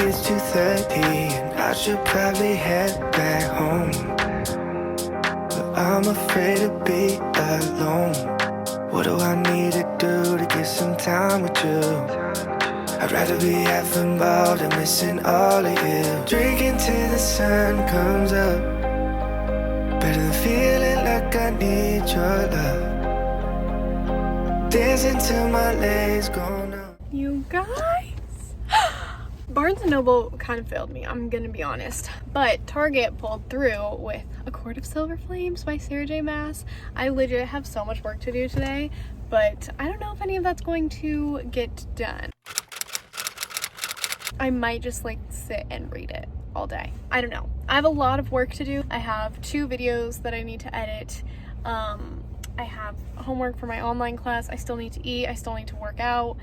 it's 2:30 and I should probably head back home, but I'm afraid to be alone. What do I need to do to get some time with you? I'd rather be half involved and missing all of you. Drinking till the sun comes up, better than feeling like I need your love. Dancing till my legs go numb. You guys, Barnes & Noble kind of failed me, I'm gonna be honest, but Target pulled through with A Court of Silver Flames by Sarah J. Maas. I legit have so much work to do today, but I don't know if any of that's going to get done. I might just like sit and read it all day. I don't know. I have a lot of work to do. I have 2 videos that I need to edit. I have homework for my online class. I still need to eat. I still need to work out.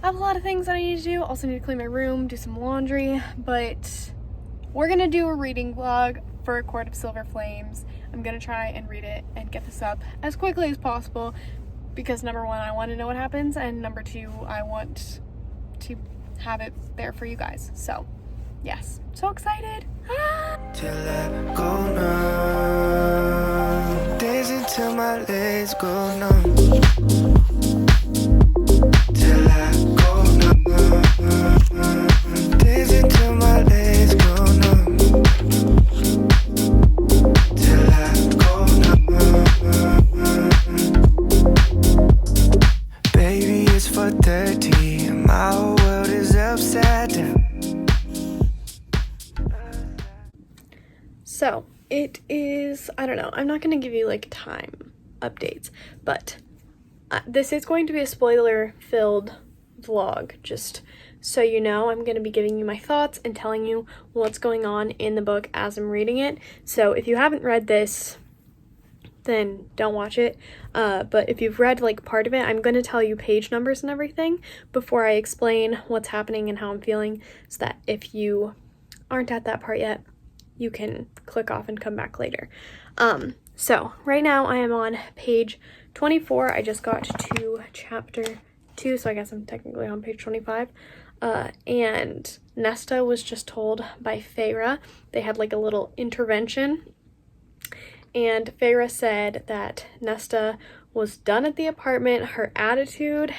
I have a lot of things that I need to do. Also need to clean my room, do some laundry, but we're gonna do a reading vlog for A Court of Silver Flames. I'm gonna try and read it and get this up as quickly as possible because number 1, I want to know what happens, and number 2, I want to have it there for you guys. So yes, so excited. Till I go numb, dancing till my legs go numb. Till I go numb, dancing till my legs go numb. Till I go numb. Baby, it's 4:30 and my whole world is upside down. So it is, I don't know, I'm not going to give you like time updates, but this is going to be a spoiler filled vlog, just so you know. I'm going to be giving you my thoughts and telling you what's going on in the book as I'm reading it. So if you haven't read this, then don't watch it, but if you've read like part of it, I'm going to tell you page numbers and everything before I explain what's happening and how I'm feeling, so that if you aren't at that part yet, you can click off and come back later. So right now I am on page 24. I just got to chapter 2, so I guess I'm technically on page 25. And Nesta was just told by Feyre. They had like a little intervention, and Feyre said that Nesta was done at the apartment, her attitude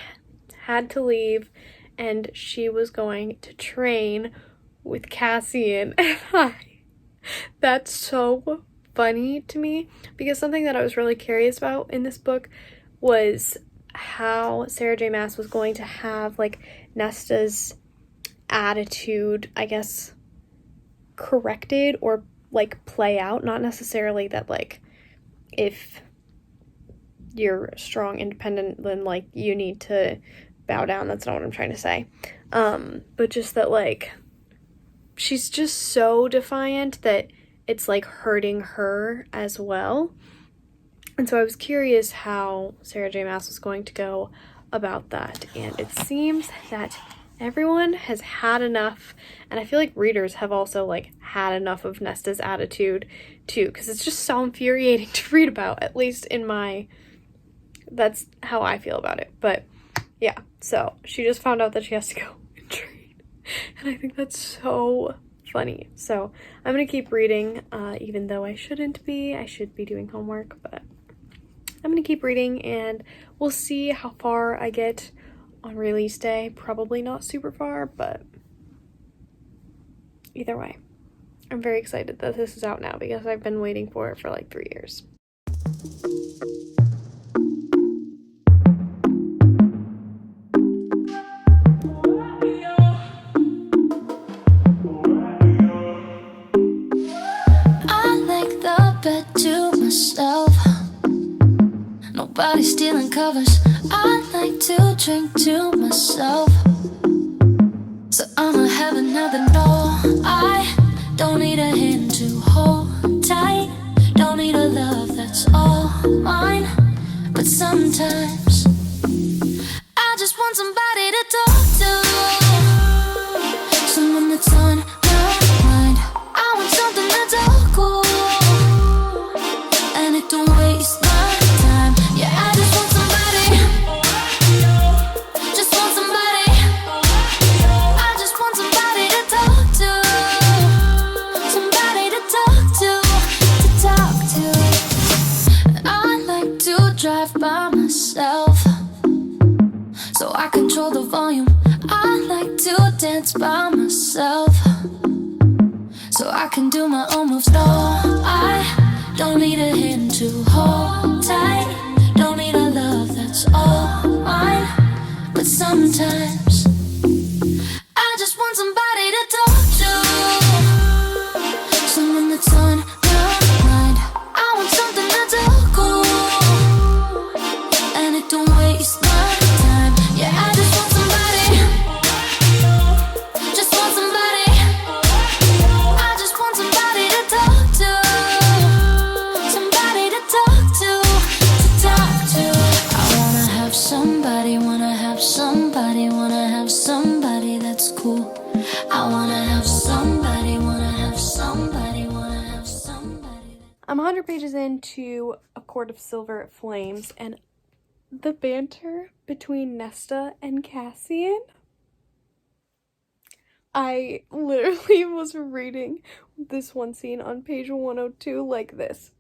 had to leave, and she was going to train with Cassian. That's so funny to me, because something that I was really curious about in this book was how Sarah J. Maas was going to have like Nesta's attitude, I guess, corrected or like play out. Not necessarily that like if you're strong, independent, then like you need to bow down. That's not what I'm trying to say. But just that like she's just so defiant that it's like hurting her as well. And so I was curious how Sarah J. Maas was going to go about that. And it seems that everyone has had enough, and I feel like readers have also like had enough of Nesta's attitude too, because it's just so infuriating to read about, at least in my, that's how I feel about it. But yeah, so she just found out that she has to go and train. And I think that's so funny. So I'm gonna keep reading, even though I shouldn't be. I should be doing homework, but I'm gonna keep reading, and we'll see how far I get on release day. Probably not super far, but either way, I'm very excited that this is out now, because I've been waiting for it for like 3 years. Nobody's stealing covers. I like to drink to myself, so I'ma have another no. I don't need a hand to hold tight, don't need a love that's all mine. But sometimes I just want somebody to talk to, someone that's on my mind. I want something that's all cool, and it don't waste my time. Yeah, I just want somebody, just want somebody. I just want somebody to talk drive by myself, so I control the volume. I like to dance by myself, so I can do my own moves. No, I don't need a hand to hold tight, don't need a love that's all mine. But sometimes I just want somebody to talk to, someone that's on my mind. I want something that's all cool, and it don't waste my time. Yeah, I just want somebody, just want somebody. I just want somebody to talk to, somebody to talk to. I wanna have somebody, wanna have somebody, wanna have somebody that's cool. I wanna have somebody, wanna have somebody, wanna have somebody. I'm 100 pages into A Court of Silver Flames, and the banter between Nesta and Cassian. I literally was reading this one scene on page 102 like this.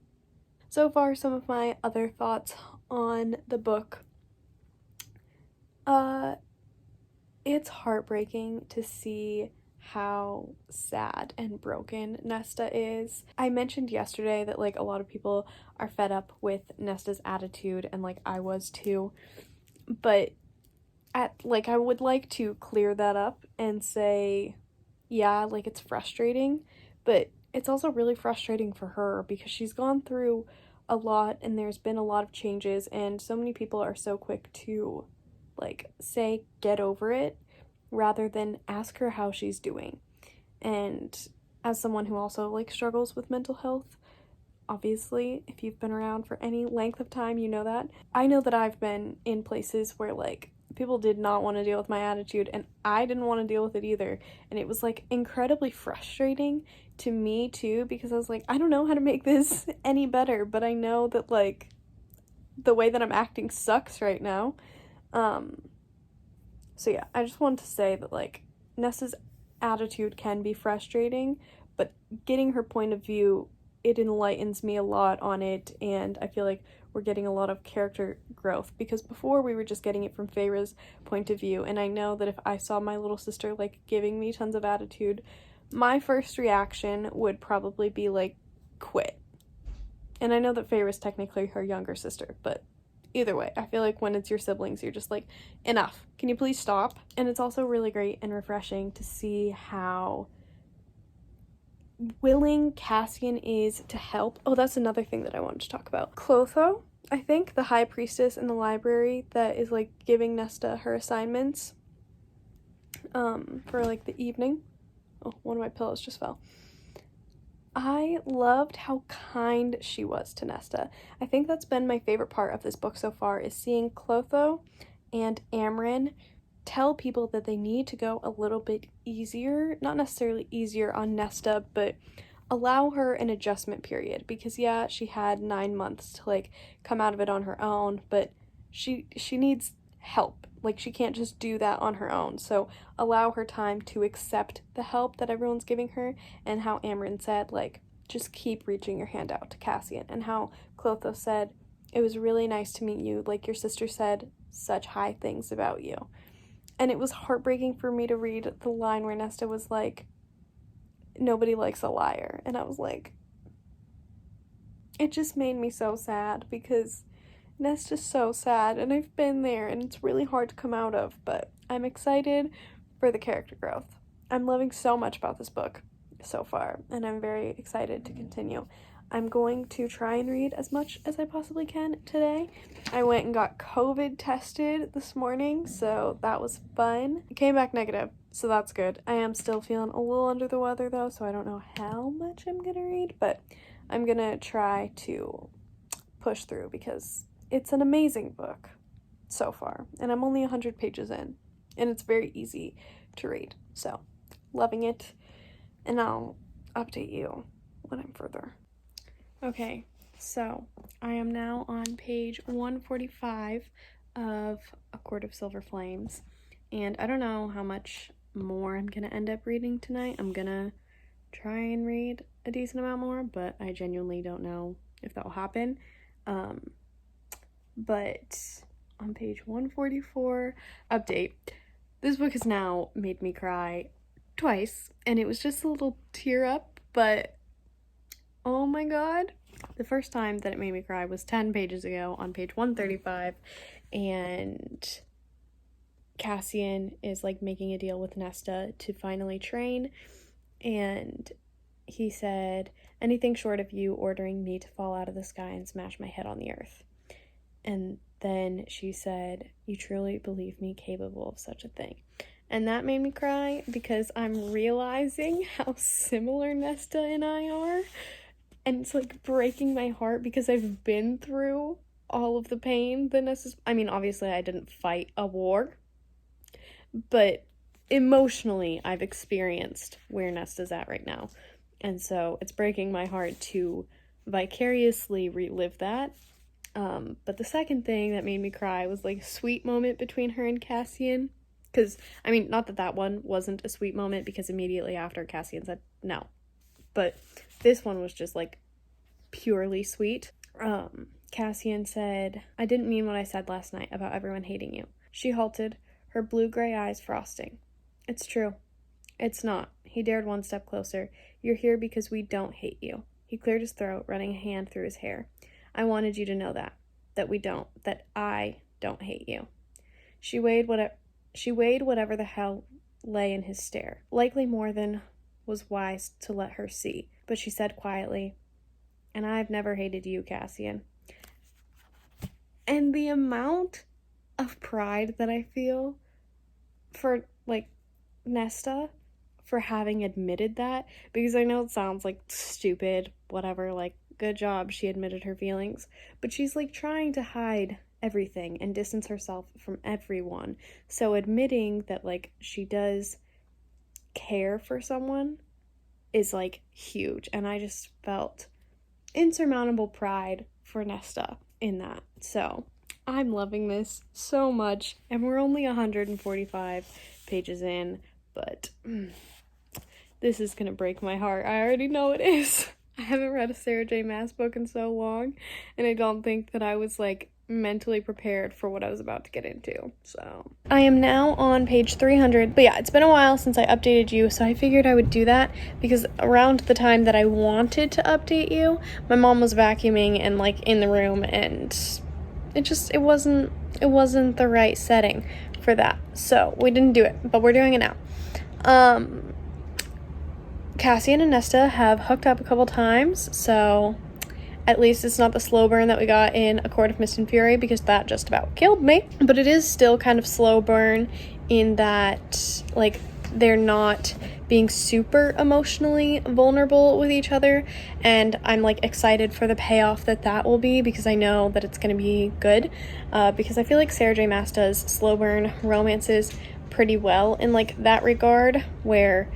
So far, some of my other thoughts on the book. It's heartbreaking to see how sad and broken Nesta is. I mentioned yesterday that like a lot of people are fed up with Nesta's attitude, and like I was too. But I would like to clear that up and say, yeah, like it's frustrating, but it's also really frustrating for her because she's gone through a lot and there's been a lot of changes, and so many people are so quick to like say get over it rather than ask her how she's doing. And as someone who also like struggles with mental health, obviously if you've been around for any length of time, you know that. I know that I've been in places where like people did not want to deal with my attitude, and I didn't want to deal with it either, and it was like incredibly frustrating to me too, because I was like, I don't know how to make this any better, but I know that like the way that I'm acting sucks right now. So yeah, I just wanted to say that like Nessa's attitude can be frustrating, but getting her point of view, it enlightens me a lot on it, and I feel like we're getting a lot of character growth, because before we were just getting it from Feyre's point of view, and I know that if I saw my little sister like giving me tons of attitude, my first reaction would probably be like quit. And I know that Feyre's technically her younger sister, but either way, I feel like when it's your siblings, you're just like, enough, can you please stop? And it's also really great and refreshing to see how willing Cassian is to help. Oh, that's another thing that I wanted to talk about. Clotho, I think, the high priestess in the library that is like giving Nesta her assignments for like the evening. Oh, one of my pillows just fell. I loved how kind she was to Nesta. I think that's been my favorite part of this book so far, is seeing Clotho and Amren tell people that they need to go a little bit easier, not necessarily easier on Nesta, but allow her an adjustment period, because yeah, she had 9 months to like come out of it on her own, but she needs help. Like she can't just do that on her own. So allow her time to accept the help that everyone's giving her, and how Amren said like just keep reaching your hand out to Cassian, and how Clotho said it was really nice to meet you, like your sister said such high things about you. And it was heartbreaking for me to read the line where Nesta was like, nobody likes a liar. And I was like, it just made me so sad, because Nesta's so sad, and I've been there, and it's really hard to come out of, but I'm excited for the character growth. I'm loving so much about this book so far, and I'm very excited to continue. I'm going to try and read as much as I possibly can today. I went and got COVID tested this morning, so that was fun. It came back negative, so that's good. I am still feeling a little under the weather though, so I don't know how much I'm gonna read, but I'm gonna try to push through, because it's an amazing book so far, and I'm only 100 pages in, and it's very easy to read, so loving it, and I'll update you when I'm further. Okay, so I am now on page 145 of A Court of Silver Flames, and I don't know how much more I'm gonna end up reading tonight. I'm gonna try and read a decent amount more, but I genuinely don't know if that will happen. But on page 144, update. This book has now made me cry twice, and it was just a little tear up, but oh my god. The first time that it made me cry was 10 pages ago on page 135, and Cassian is like making a deal with Nesta to finally train, and he said, anything short of you ordering me to fall out of the sky and smash my head on the earth. And then she said, you truly believe me capable of such a thing. And that made me cry because I'm realizing how similar Nesta and I are. And it's like breaking my heart because I've been through all of the pain that Nesta's... I mean, obviously I didn't fight a war, but emotionally I've experienced where Nesta's at right now. And so it's breaking my heart to vicariously relive that. But the second thing that made me cry was like a sweet moment between her and Cassian. Because, I mean, not that that one wasn't a sweet moment, because immediately after Cassian said no. But this one was just like purely sweet. Cassian said, I didn't mean what I said last night about everyone hating you. She halted, her blue-gray eyes frosting. It's true. It's not. He dared one step closer. You're here because we don't hate you. He cleared his throat, running a hand through his hair. I wanted you to know that we don't, that I don't hate you. She weighed whatever the hell lay in his stare, likely more than was wise to let her see, but she said quietly, and I've never hated you, Cassian. And the amount of pride that I feel for, like, Nesta for having admitted that, because I know it sounds like stupid, whatever, like, good job, she admitted her feelings, but she's like trying to hide everything and distance herself from everyone. So admitting that like she does care for someone is like huge, and I just felt insurmountable pride for Nesta in that. So I'm loving this so much, and we're only 145 pages in, but this is gonna break my heart. I already know it is. I haven't read a Sarah J. Maas book in so long, and I don't think that I was like mentally prepared for what I was about to get into. So I am now on page 300, but yeah, it's been a while since I updated you, so I figured I would do that because around the time that I wanted to update you, my mom was vacuuming and like in the room, and it wasn't the right setting for that, so we didn't do it, but we're doing it now. Cassian and Nesta have hooked up a couple times, so at least it's not the slow burn that we got in A Court of Mist and Fury, because that just about killed me. But it is still kind of slow burn in that, like, they're not being super emotionally vulnerable with each other, and I'm, like, excited for the payoff that will be, because I know that it's going to be good, because I feel like Sarah J. Maas does slow burn romances pretty well in, like, that regard, where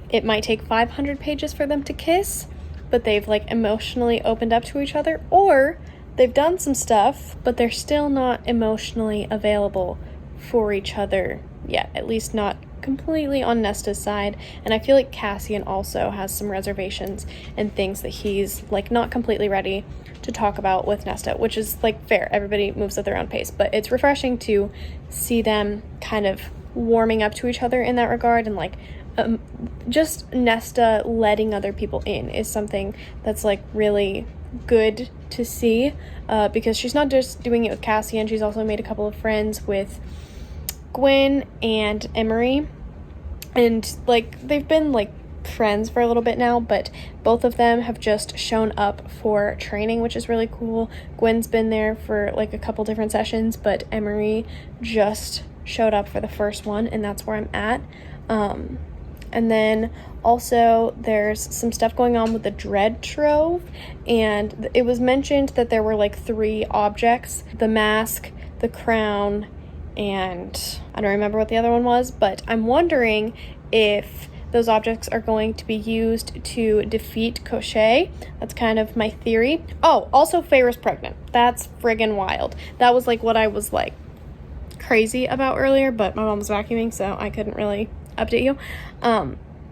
it might take 500 pages for them to kiss, but they've like emotionally opened up to each other, or they've done some stuff, but they're still not emotionally available for each other yet, at least not completely on Nesta's side. And I feel like Cassian also has some reservations and things that he's like not completely ready to talk about with Nesta, which is like fair. Everybody moves at their own pace, but it's refreshing to see them kind of warming up to each other in that regard, and like just Nesta letting other people in is something that's like really good to see, because she's not just doing it with Cassian, she's also made a couple of friends with Gwen and Emery, and like they've been like friends for a little bit now, but both of them have just shown up for training, which is really cool. Gwen's been there for like a couple different sessions, but Emery just showed up for the first one, and that's where I'm at. And then also there's some stuff going on with the Dread Trove, and it was mentioned that there were like 3 objects: the mask, the crown, and I don't remember what the other one was, but I'm wondering if those objects are going to be used to defeat Cochet. That's kind of my theory. Oh, also Feyre's pregnant. That's friggin' wild. That was like what I was like crazy about earlier, but my mom was vacuuming, so I couldn't really update you.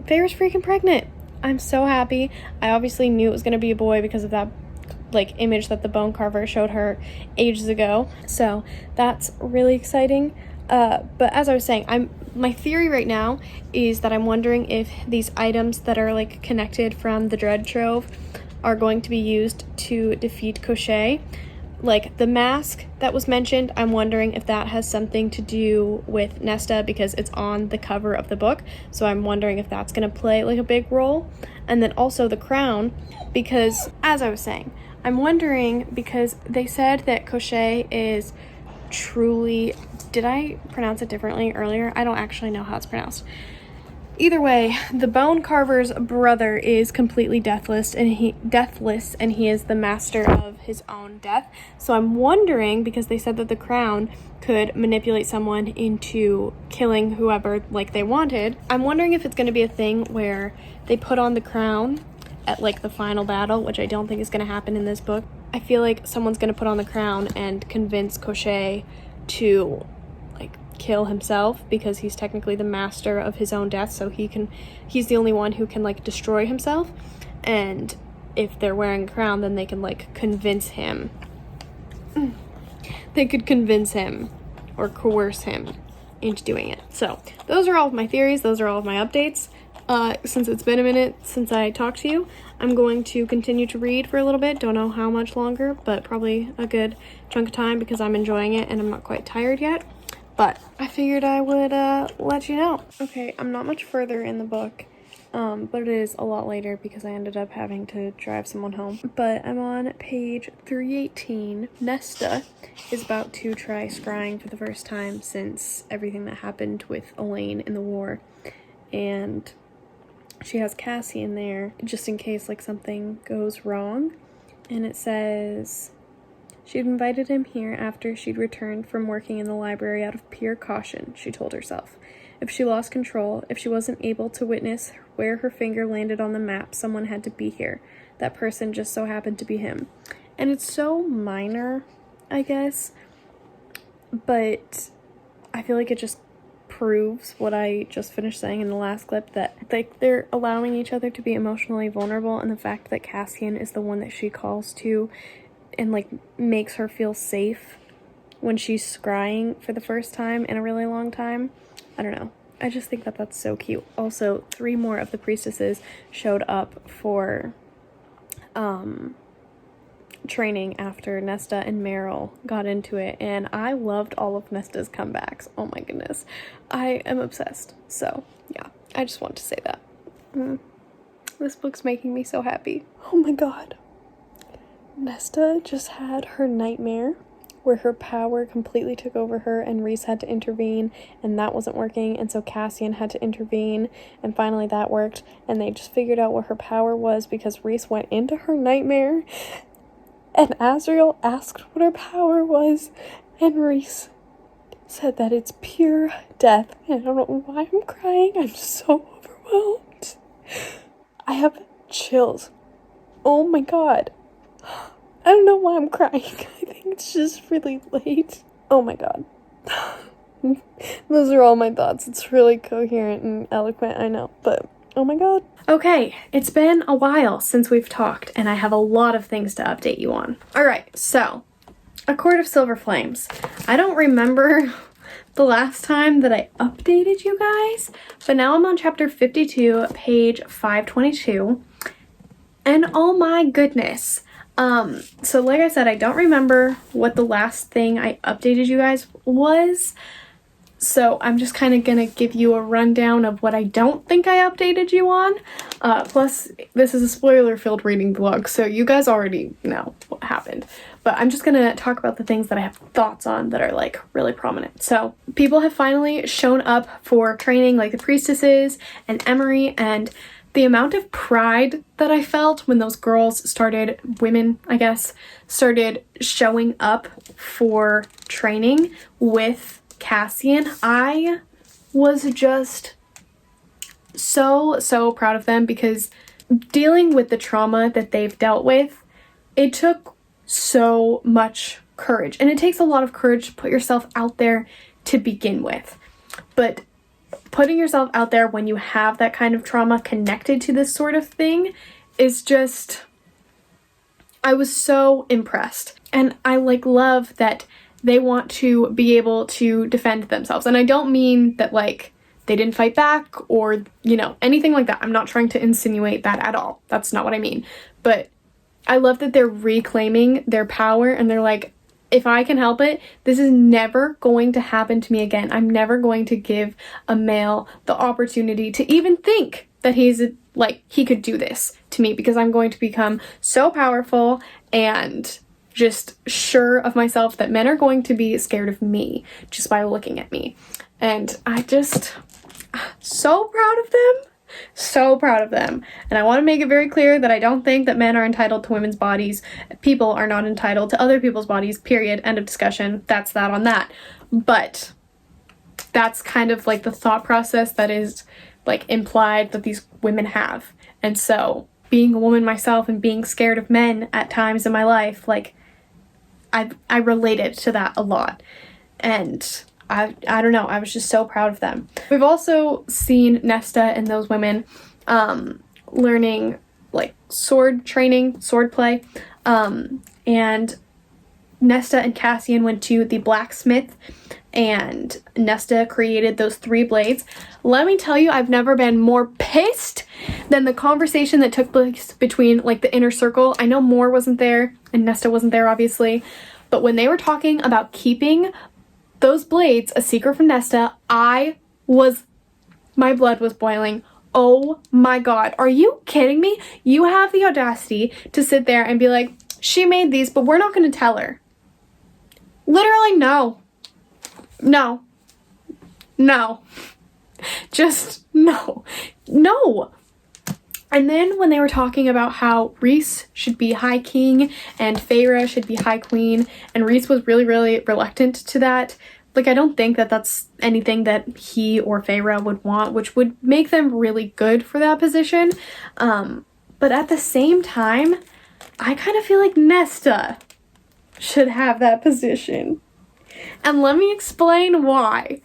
Feyre's freaking pregnant. I'm so happy. I obviously knew it was going to be a boy because of that like image that the bone carver showed her ages ago. So that's really exciting. But as I was saying, my theory right now is that I'm wondering if these items that are like connected from the Dread Trove are going to be used to defeat Koschei. Like the mask that was mentioned, I'm wondering if that has something to do with Nesta because it's on the cover of the book. So I'm wondering if that's going to play like a big role. And then also the crown, because as I was saying, I'm wondering because they said that Koschei is truly, did I pronounce it differently earlier? I don't actually know how it's pronounced. Either way, the bone carver's brother is completely deathless and he is the master of his own death. So I'm wondering, because they said that the crown could manipulate someone into killing whoever like they wanted, I'm wondering if it's going to be a thing where they put on the crown at like the final battle, which I don't think is going to happen in this book. I feel like someone's going to put on the crown and convince Koschei to kill himself because he's technically the master of his own death, so he's the only one who can like destroy himself. And if they're wearing a crown, then they can like convince him. They could convince him or coerce him into doing it. So those are all of my theories, those are all of my updates. Since it's been a minute since I talked to you, I'm going to continue to read for a little bit. Don't know how much longer, but probably a good chunk of time because I'm enjoying it and I'm not quite tired yet. But I figured I would let you know. Okay, I'm not much further in the book, but it is a lot later because I ended up having to drive someone home. But I'm on page 318. Nesta is about to try scrying for the first time since everything that happened with Elaine in the war. And she has Cassian there just in case like something goes wrong. And it says she'd invited him here after she'd returned from working in the library out of pure caution, she told herself. If she lost control, if she wasn't able to witness where her finger landed on the map, someone had to be here. That person just so happened to be him. And it's so minor, I guess, but I feel like it just proves what I just finished saying in the last clip, that like they're allowing each other to be emotionally vulnerable, and the fact that Cassian is the one that she calls to and like makes her feel safe when she's scrying for the first time in a really long time. I don't know. I just think that that's so cute. Also, 3 more of the priestesses showed up for training after Nesta and Meryl got into it, and I loved all of Nesta's comebacks. Oh my goodness. I am obsessed. So, yeah. I just want to say that. This book's making me so happy. Oh my god. Nesta just had her nightmare where her power completely took over her and Rhys had to intervene, and that wasn't working, and so Cassian had to intervene, and finally that worked, and they just figured out what her power was because Rhys went into her nightmare and Azriel asked what her power was, and Rhys said that it's pure death. And I don't know why I'm crying, I'm so overwhelmed. I have chills. Oh my god. I don't know why I'm crying. I think it's just really late. Oh my god. Those are all my thoughts. It's really coherent and eloquent, I know, but oh my god. Okay, it's been a while since we've talked, and I have a lot of things to update you on. Alright, so, A Court of Silver Flames. I don't remember the last time that I updated you guys, but now I'm on chapter 52, page 522, and oh my goodness. So like I said, I don't remember what the last thing I updated you guys was, so I'm just kind of gonna give you a rundown of what I don't think I updated you on. Plus, this is a spoiler-filled reading vlog, so you guys already know what happened. But I'm just gonna talk about the things that I have thoughts on that are, like, really prominent. So, people have finally shown up for training, like the priestesses and Emery, and the amount of pride that I felt when those girls women, I guess, started showing up for training with Cassian, I was just so proud of them, because dealing with the trauma that they've dealt with, it took so much courage, and it takes a lot of courage to put yourself out there to begin with, but putting yourself out there when you have that kind of trauma connected to this sort of thing is just I was so impressed. And I like love that they want to be able to defend themselves. And I don't mean that like they didn't fight back or, you know, anything like that. I'm not trying to insinuate that at all. That's not what I mean. But I love that they're reclaiming their power and they're like, if I can help it, this is never going to happen to me again. I'm never going to give a male the opportunity to even think that he could do this to me, because I'm going to become so powerful and just sure of myself that men are going to be scared of me just by looking at me. And I just, so proud of them. So proud of them. And I want to make it very clear that I don't think that men are entitled to women's bodies. People are not entitled to other people's bodies, period. End of discussion. That's that on that. But that's kind of like the thought process that is like implied that these women have. And so being a woman myself and being scared of men at times in my life, like I related to that a lot. And I don't know, I was just so proud of them. We've also seen Nesta and those women learning like sword training, sword play, and Nesta and Cassian went to the blacksmith and Nesta created those 3 blades. Let me tell you, I've never been more pissed than the conversation that took place between like the inner circle. I know Moore wasn't there and Nesta wasn't there obviously, but when they were talking about keeping those blades a secret from Nesta, my blood was boiling. Oh my god, are you kidding me? You have the audacity to sit there and be like, she made these, but we're not going to tell her. Literally, no. No. No. Just no. No. And then when they were talking about how Rhys should be High King and Feyre should be High Queen, and Rhys was really, really reluctant to that. Like, I don't think that that's anything that he or Feyre would want, which would make them really good for that position. But at the same time, I kind of feel like Nesta should have that position. And let me explain why.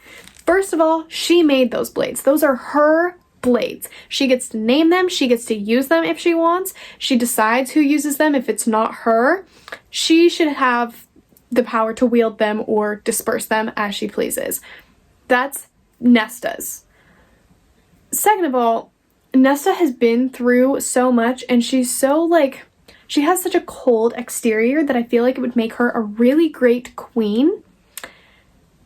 First of all, she made those blades. Those are her blades. She gets to name them. She gets to use them if she wants. She decides who uses them if it's not her. She should have the power to wield them or disperse them as she pleases. That's Nesta's. Second of all, Nesta has been through so much and she's so like, she has such a cold exterior that I feel like it would make her a really great queen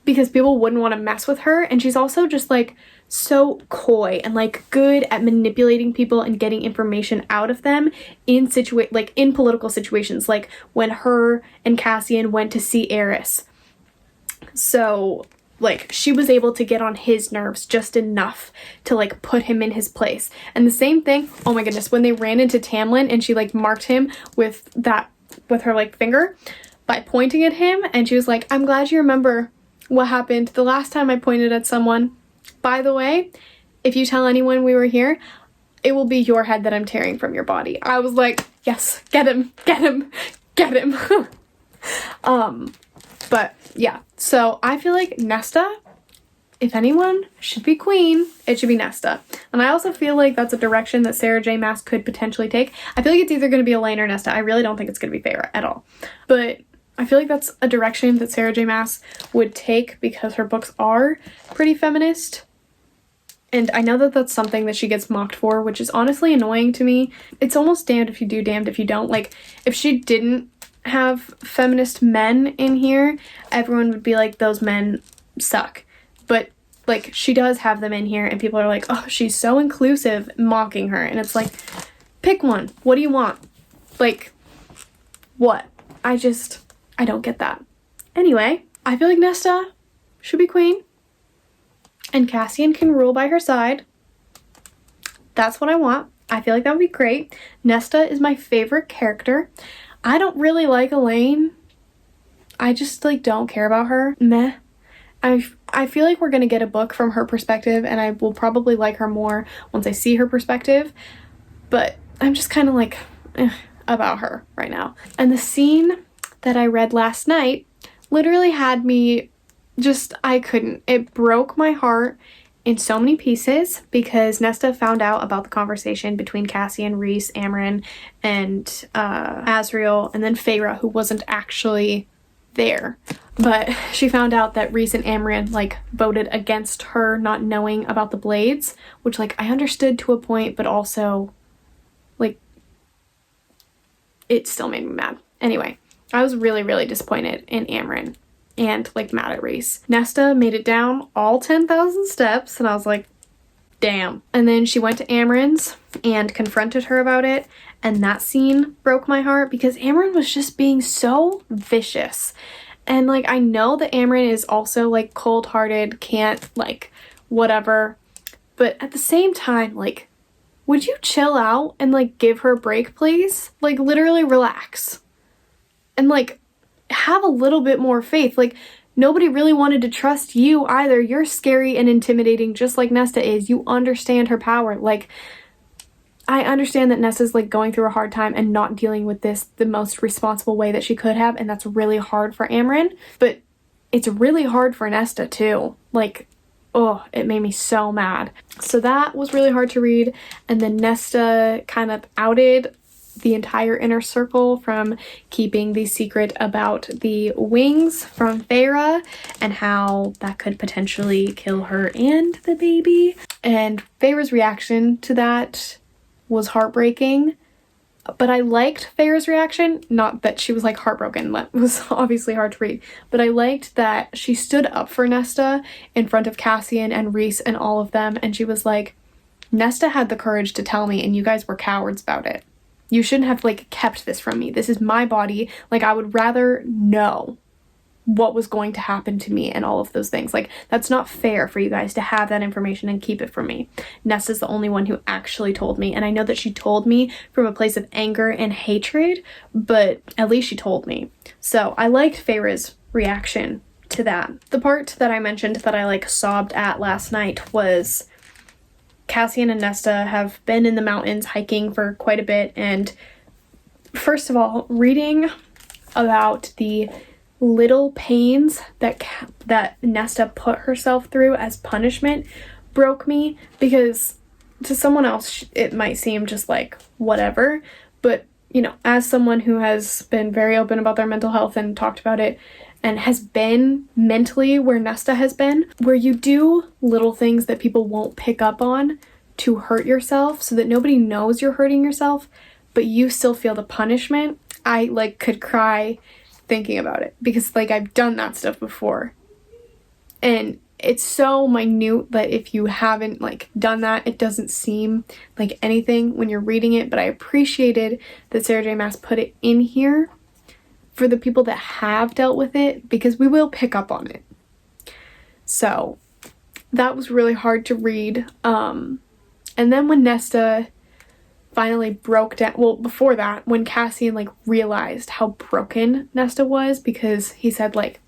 because people wouldn't want to mess with her. And she's also just like so coy and like good at manipulating people and getting information out of them in political situations, like when her and Cassian went to see Eris. So like she was able to get on his nerves just enough to like put him in his place. And the same thing, oh my goodness, when they ran into Tamlin and she like marked him with her like finger by pointing at him, and she was like, I'm glad you remember what happened the last time I pointed at someone. By the way, if you tell anyone we were here, it will be your head that I'm tearing from your body. I was like, yes, get him, get him, get him. But yeah, so I feel like Nesta, if anyone should be queen, it should be Nesta. And I also feel like that's a direction that Sarah J. Maas could potentially take. I feel like it's either going to be Elaine or Nesta. I really don't think it's going to be Feyre at all. But I feel like that's a direction that Sarah J. Maas would take because her books are pretty feminist. And I know that that's something that she gets mocked for, which is honestly annoying to me. It's almost damned if you do, damned if you don't. Like, if she didn't have feminist men in here, everyone would be like, those men suck. But like, she does have them in here and people are like, oh, she's so inclusive, mocking her. And it's like, pick one. What do you want? Like, what? I don't get that. Anyway, I feel like Nesta should be queen and Cassian can rule by her side. That's what I want. I feel like that would be great. Nesta is my favorite character. I don't really like Elaine. I just like don't care about her. Meh. I feel like we're gonna get a book from her perspective and I will probably like her more once I see her perspective. But I'm just kind of like about her right now. And the scene that I read last night literally had me just, I couldn't. It broke my heart in so many pieces because Nesta found out about the conversation between Cassian, Rhys, Amren, and Azriel, and then Feyre, who wasn't actually there. But she found out that Rhys and Amren, like, voted against her not knowing about the blades, which, like, I understood to a point, but also, like, it still made me mad. Anyway, I was really, really disappointed in Amren and, like, mad at Rhys. Nesta made it down all 10,000 steps, and I was like, damn. And then she went to Amren's and confronted her about it, and that scene broke my heart because Amren was just being so vicious. And, like, I know that Amren is also, like, cold-hearted, can't, like, whatever. But at the same time, like, would you chill out and, like, give her a break, please? Like, literally relax. And, like, have a little bit more faith. Like, nobody really wanted to trust you either. You're scary and intimidating just like Nesta is. You understand her power. Like, I understand that Nesta's, like, going through a hard time and not dealing with this the most responsible way that she could have, and that's really hard for Amren, but it's really hard for Nesta too. Like, oh, it made me so mad. So that was really hard to read, and then Nesta kind of outed the entire inner circle from keeping the secret about the wings from Feyre and how that could potentially kill her and the baby. And Feyre's reaction to that was heartbreaking, but I liked Feyre's reaction. Not that she was, like, heartbroken, that was obviously hard to read, but I liked that she stood up for Nesta in front of Cassian and Rhys and all of them, and she was like, Nesta had the courage to tell me and you guys were cowards about it. You shouldn't have, like, kept this from me. This is my body. Like, I would rather know what was going to happen to me and all of those things. Like, that's not fair for you guys to have that information and keep it from me. Nesta's the only one who actually told me, and I know that she told me from a place of anger and hatred, but at least she told me. So I liked Feyre's reaction to that. The part that I mentioned that I, like, sobbed at last night was Cassian and Nesta have been in the mountains hiking for quite a bit, and first of all, reading about the little pains that Nesta put herself through as punishment broke me, because to someone else it might seem just like whatever, but, you know, as someone who has been very open about their mental health and talked about it and has been mentally where Nesta has been, where you do little things that people won't pick up on to hurt yourself so that nobody knows you're hurting yourself, but you still feel the punishment. I, like, could cry thinking about it because, like, I've done that stuff before. And it's so minute that if you haven't, like, done that, it doesn't seem like anything when you're reading it, but I appreciated that Sarah J. Maas put it in here for the people that have dealt with it, because we will pick up on it. So that was really hard to read. And then when Nesta finally broke down, well, before that, when Cassian, like, realized how broken Nesta was, because he said, like,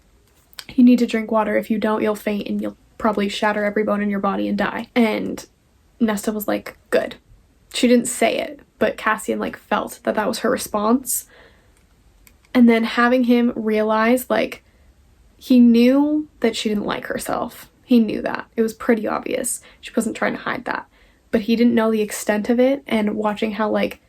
you need to drink water. If you don't, you'll faint and you'll probably shatter every bone in your body and die. And Nesta was like, good. She didn't say it, but Cassian, like, felt that that was her response. And then having him realize, like, he knew that she didn't like herself. He knew that. It was pretty obvious. She wasn't trying to hide that. But he didn't know the extent of it, and watching how, like,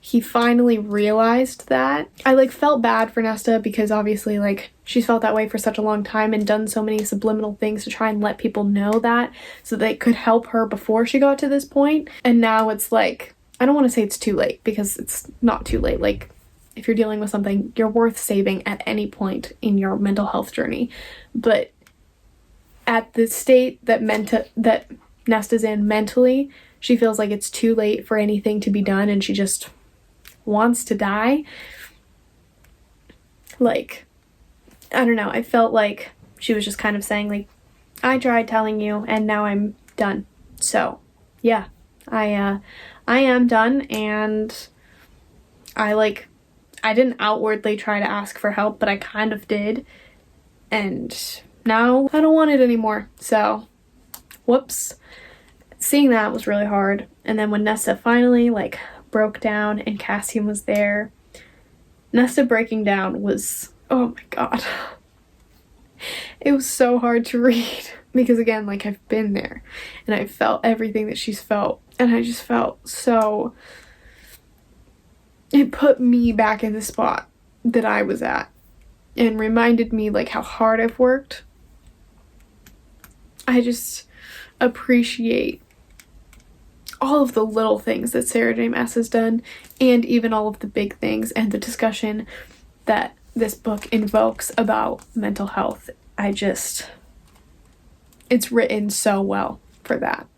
he finally realized that, I, like, felt bad for Nesta, because obviously, like, she's felt that way for such a long time and done so many subliminal things to try and let people know that so they could help her before she got to this point. And now it's like, I don't want to say it's too late, because it's not too late. Like, if you're dealing with something, you're worth saving at any point in your mental health journey. But at the state that Nesta's in mentally, she feels like it's too late for anything to be done, and she just wants to die. Like, I don't know, I felt like she was just kind of saying, like, I tried telling you and now I'm done. So yeah, I am done, and I didn't outwardly try to ask for help, but I kind of did, and now I don't want it anymore. So whoops. Seeing that was really hard. And then when Nesta finally, like, broke down and Cassian was there, Nesta breaking down was, oh my god. It was so hard to read because, again, like, I've been there and I felt everything that she's felt, and I just felt so, it put me back in the spot that I was at and reminded me like how hard I've worked. I just appreciate all of the little things that Sarah J. Maas has done, and even all of the big things, and the discussion that this book invokes about mental health. It's written so well for that.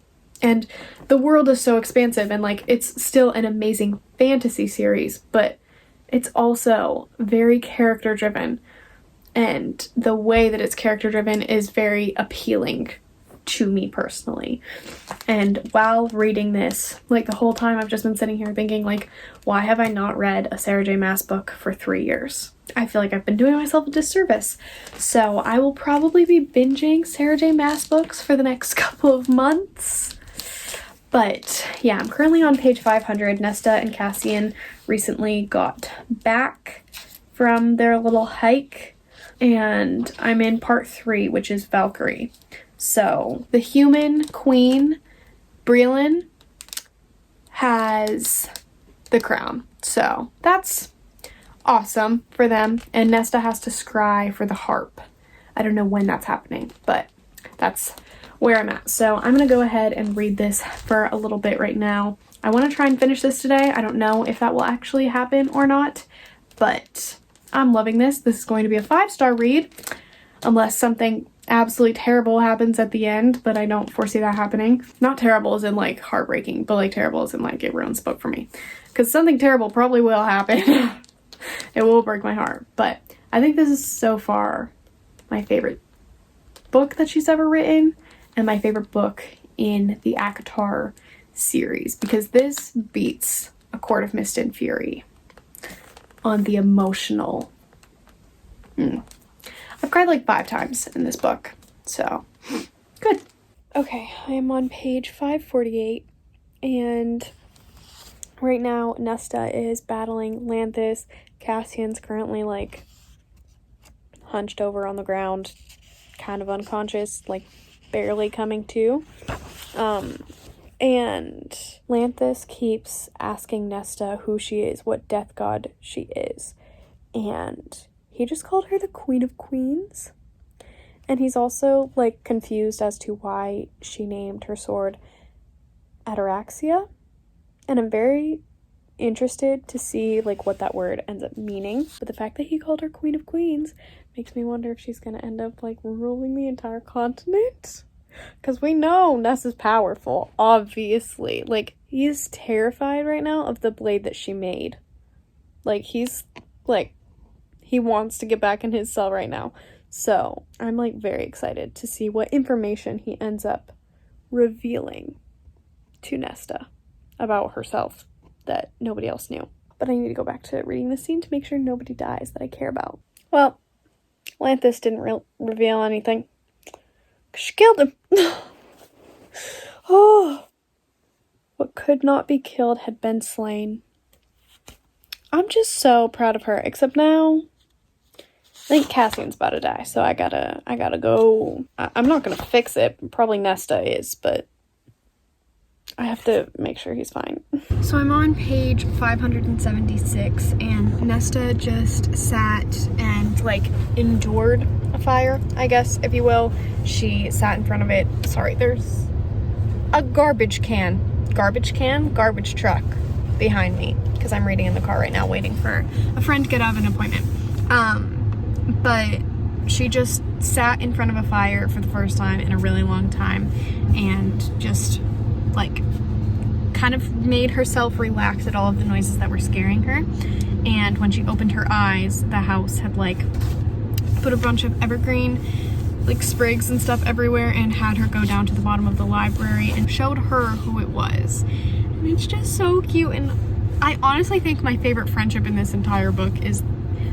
And the world is so expansive, and like, it's still an amazing fantasy series, but it's also very character driven, and the way that it's character driven is very appealing to me personally. And while reading this, like, the whole time I've just been sitting here thinking, like, why have I not read a Sarah J. Maas book for 3 years? I feel like I've been doing myself a disservice. So I will probably be binging Sarah J. Maas books for the next couple of months. But yeah, I'm currently on page 500. Nesta and Cassian recently got back from their little hike, and I'm in part 3, which is Valkyrie. So the human queen, Breland, has the crown. So that's awesome for them. And Nesta has to scry for the harp. I don't know when that's happening, but that's where I'm at. So I'm going to go ahead and read this for a little bit right now. I want to try and finish this today. I don't know if that will actually happen or not, but I'm loving this. This is going to be a 5-star read, unless something absolutely terrible happens at the end, but I don't foresee that happening. Not terrible as in like heartbreaking, but like terrible as in like it ruins the book for me. Because something terrible probably will happen. It will break my heart. But I think this is so far my favorite book that she's ever written, and my favorite book in the ACOTAR series, because this beats A Court of Mist and Fury on the emotional. I've cried like 5 times in this book, so good. Okay, I am on page 548, and right now Nesta is battling Lanthus. Cassian's currently like hunched over on the ground, kind of unconscious, like barely coming to. And Lanthus keeps asking Nesta who she is, what death god she is, and he just called her the Queen of Queens. And he's also like confused as to why she named her sword Ataraxia. And I'm very interested to see like what that word ends up meaning. But the fact that he called her Queen of Queens makes me wonder if she's gonna end up like ruling the entire continent. Because we know Ness is powerful, obviously. Like, he's terrified right now of the blade that she made. Like, he's like, he wants to get back in his cell right now. So I'm like very excited to see what information he ends up revealing to Nesta about herself that nobody else knew. But I need to go back to reading the scene to make sure nobody dies that I care about. Well, Lanthus didn't reveal anything. She killed him. Oh, what could not be killed had been slain. I'm just so proud of her. Except now, I think Cassian's about to die, so I gotta go. I'm not gonna fix it. Probably Nesta is, but I have to make sure he's fine. So I'm on page 576, and Nesta just sat and like endured a fire, I guess, if you will. She sat in front of it. Sorry, there's a garbage truck behind me, because I'm reading in the car right now waiting for a friend to get out of an appointment. But she just sat in front of a fire for the first time in a really long time, and just like kind of made herself relax at all of the noises that were scaring her. And when she opened her eyes, the house had like put a bunch of evergreen like sprigs and stuff everywhere, and had her go down to the bottom of the library and showed her who it was. And it's just so cute. And I honestly think my favorite friendship in this entire book is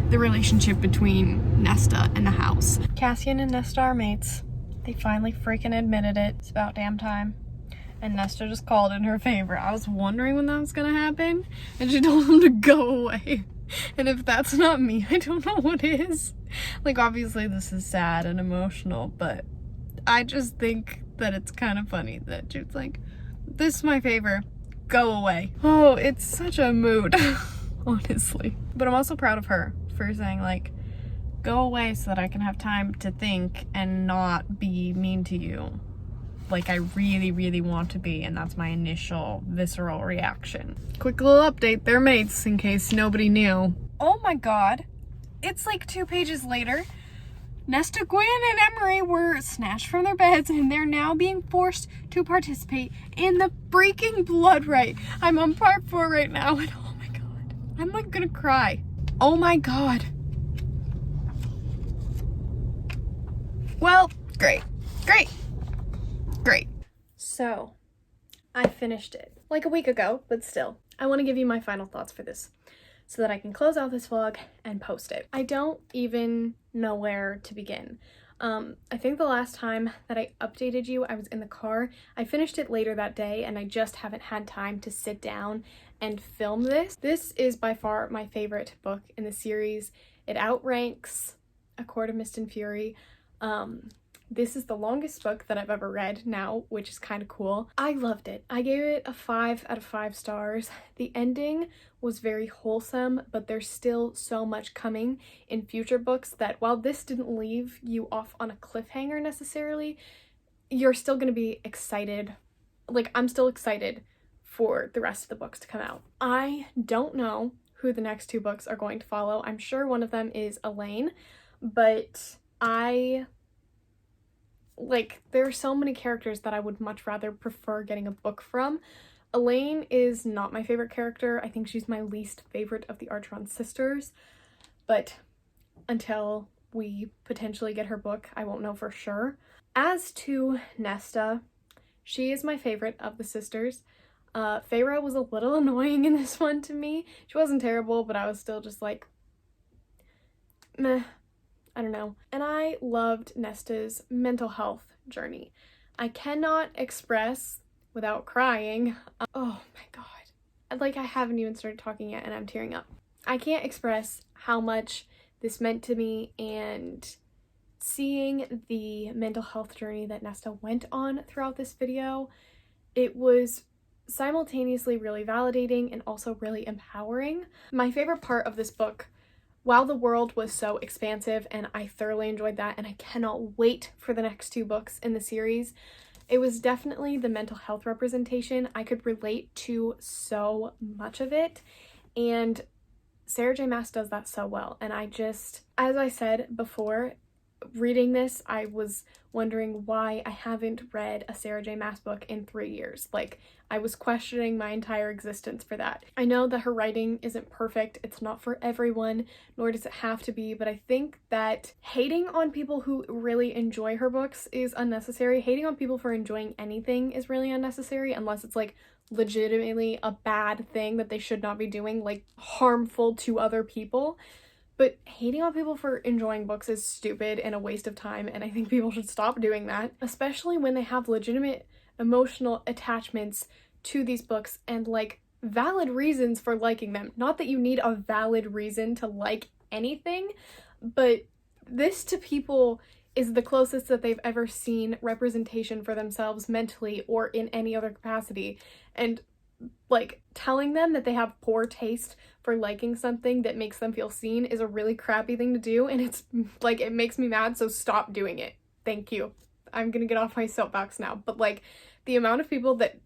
the relationship between Nesta and the house. Cassian and Nesta are mates. They finally freaking admitted it. It's about damn time. And Nesta just called in her favor. I was wondering when that was gonna happen, and she told him to go away. And if that's not me, I don't know what is. Like, obviously this is sad and emotional, but I just think that it's kind of funny that Jude's like, this is my favor, go away. Oh, it's such a mood, honestly. But I'm also proud of her for saying, like, go away so that I can have time to think and not be mean to you. Like I really, really want to be, and that's my initial visceral reaction. Quick little update, they're mates in case nobody knew. Oh my god, it's like 2 pages later. Nesta, Gwen, and Emery were snatched from their beds and they're now being forced to participate in the freaking blood rite. I'm on part 4 right now and oh my god, I'm like gonna cry. Oh my god. Well, great. So, I finished it like a week ago, but still, I want to give you my final thoughts for this so that I can close out this vlog and post it. I don't even know where to begin. I think the last time that I updated you, I was in the car. I finished it later that day and I just haven't had time to sit down and film this. This is by far my favorite book in the series. It outranks A Court of Mist and Fury. This is the longest book that I've ever read now, which is kind of cool. I loved it. I gave it a 5 out of 5 stars. The ending was very wholesome, but there's still so much coming in future books that while this didn't leave you off on a cliffhanger necessarily, you're still going to be excited. Like, I'm still excited for the rest of the books to come out. I don't know who the next 2 books are going to follow. I'm sure one of them is Elaine, but there are so many characters that I would much rather prefer getting a book from. Elaine is not my favorite character. I think she's my least favorite of the Archeron sisters, but until we potentially get her book, I won't know for sure. As to Nesta, she is my favorite of the sisters. Feyre was a little annoying in this one to me. She wasn't terrible, but I was still just like, meh. I don't know. And I loved Nesta's mental health journey. I cannot express without crying. Oh my god. Like, I haven't even started talking yet and I'm tearing up. I can't express how much this meant to me, and seeing the mental health journey that Nesta went on throughout this video, it was simultaneously really validating and also really empowering. My favorite part of this book, while the world was so expansive and I thoroughly enjoyed that and I cannot wait for the next 2 books in the series, it was definitely the mental health representation. I could relate to so much of it, and Sarah J. Maas does that so well. And I just, as I said before, reading this, I was wondering why I haven't read a Sarah J. Maas book in 3 years. Like, I was questioning my entire existence for that. I know that her writing isn't perfect, it's not for everyone, nor does it have to be, but I think that hating on people who really enjoy her books is unnecessary. Hating on people for enjoying anything is really unnecessary, unless it's like legitimately a bad thing that they should not be doing, like harmful to other people. But hating on people for enjoying books is stupid and a waste of time, and I think people should stop doing that, especially when they have legitimate emotional attachments to these books and like valid reasons for liking them. Not that you need a valid reason to like anything, but this to people is the closest that they've ever seen representation for themselves mentally or in any other capacity. And like, telling them that they have poor taste for liking something that makes them feel seen is a really crappy thing to do, and it's like, it makes me mad, so stop doing it. Thank you. I'm gonna get off my soapbox now, but like, the amount of people that,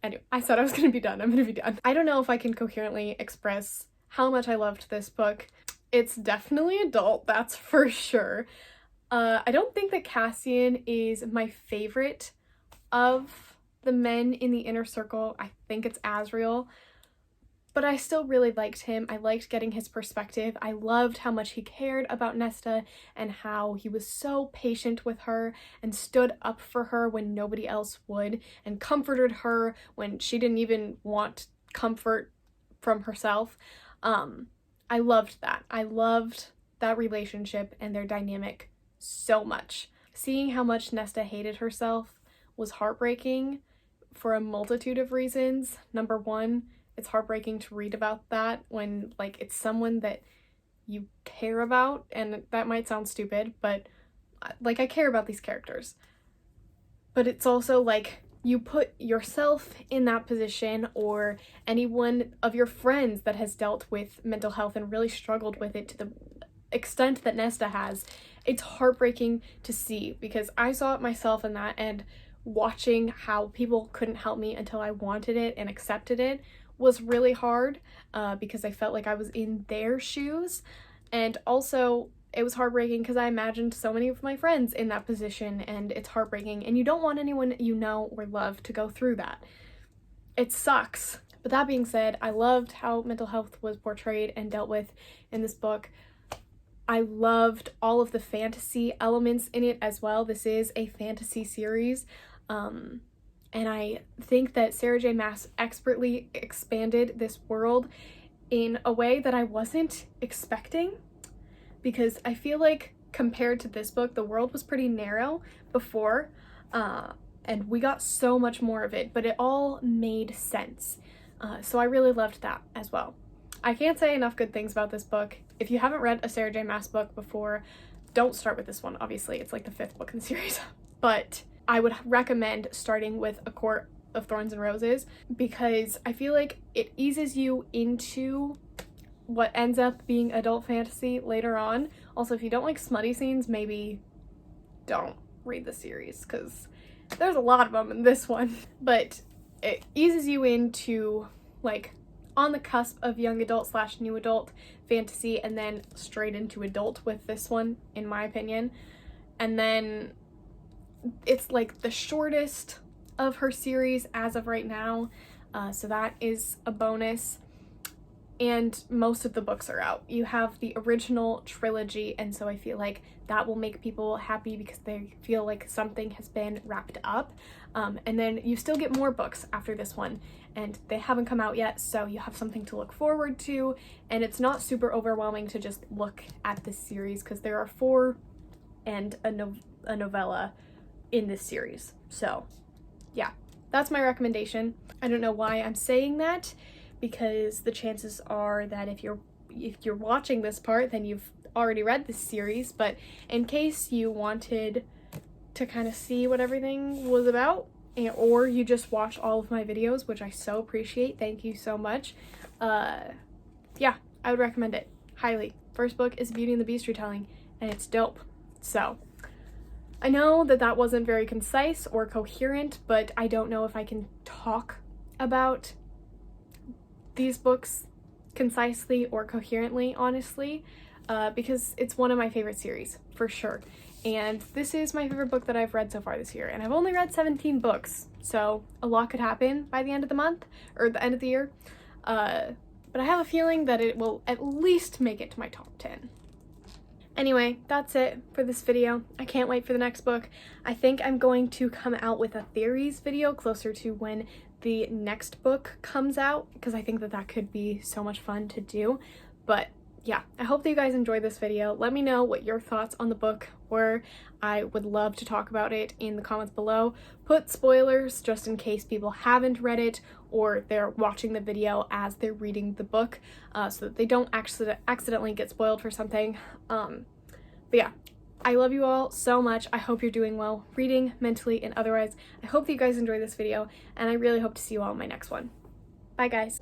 anyway, I said I was gonna be done. I'm gonna be done. I don't know if I can coherently express how much I loved this book. It's definitely adult, that's for sure. I don't think that Cassian is my favorite of the men in the inner circle. I think it's Asriel, but I still really liked him. I liked getting his perspective. I loved how much he cared about Nesta and how he was so patient with her and stood up for her when nobody else would, and comforted her when she didn't even want comfort from herself. I loved that. I loved that relationship and their dynamic so much. Seeing how much Nesta hated herself was heartbreaking for a multitude of reasons. Number one, it's heartbreaking to read about that when like it's someone that you care about, and that might sound stupid, but like I care about these characters. But it's also like you put yourself in that position, or anyone of your friends that has dealt with mental health and really struggled with it to the extent that Nesta has. It's heartbreaking to see, because I saw it myself in that, and watching how people couldn't help me until I wanted it and accepted it was really hard, because I felt like I was in their shoes. And also it was heartbreaking because I imagined so many of my friends in that position, and it's heartbreaking, and you don't want anyone you know or love to go through that. It sucks. But that being said, I loved how mental health was portrayed and dealt with in this book. I loved all of the fantasy elements in it as well. This is a fantasy series, and I think that Sarah J. Maas expertly expanded this world in a way that I wasn't expecting, because I feel like compared to this book, the world was pretty narrow before, and we got so much more of it, but it all made sense. So I really loved that as well. I can't say enough good things about this book. If you haven't read a Sarah J. Maas book before, don't start with this one, obviously. It's like the 5th book in the series. But I would recommend starting with A Court of Thorns and Roses, because I feel like it eases you into what ends up being adult fantasy later on. Also, if you don't like smutty scenes, maybe don't read the series, because there's a lot of them in this one. But it eases you into like on the cusp of young adult / new adult fantasy, and then straight into adult with this one, in my opinion. And then it's like the shortest of her series as of right now, so that is a bonus. And most of the books are out. You have the original trilogy, and so I feel like that will make people happy because they feel like something has been wrapped up. And then you still get more books after this one, and they haven't come out yet, so you have something to look forward to, and it's not super overwhelming to just look at this series, because there are 4 and a novella in this series. So yeah, that's my recommendation. I don't know why I'm saying that, because the chances are that if you're watching this part, then you've already read this series. But in case you wanted to kind of see what everything was about, or you just watch all of my videos, which I so appreciate, thank you so much, yeah, I would recommend it highly. First book is Beauty and the Beast retelling, and it's dope. So I know that that wasn't very concise or coherent, but I don't know if I can talk about these books concisely or coherently, honestly, because it's one of my favorite series, for sure. And this is my favorite book that I've read so far this year, and I've only read 17 books, so a lot could happen by the end of the month, or the end of the year. But I have a feeling that it will at least make it to my top 10. Anyway, that's it for this video. I can't wait for the next book. I think I'm going to come out with a theories video closer to when the next book comes out, because I think that that could be so much fun to do. But yeah, I hope that you guys enjoyed this video. Let me know what your thoughts on the book were. I would love to talk about it in the comments below. Put spoilers just in case people haven't read it, or they're watching the video as they're reading the book, so that they don't accidentally get spoiled for something. But yeah, I love you all so much. I hope you're doing well, reading, mentally, and otherwise. I hope that you guys enjoyed this video, and I really hope to see you all in my next one. Bye, guys.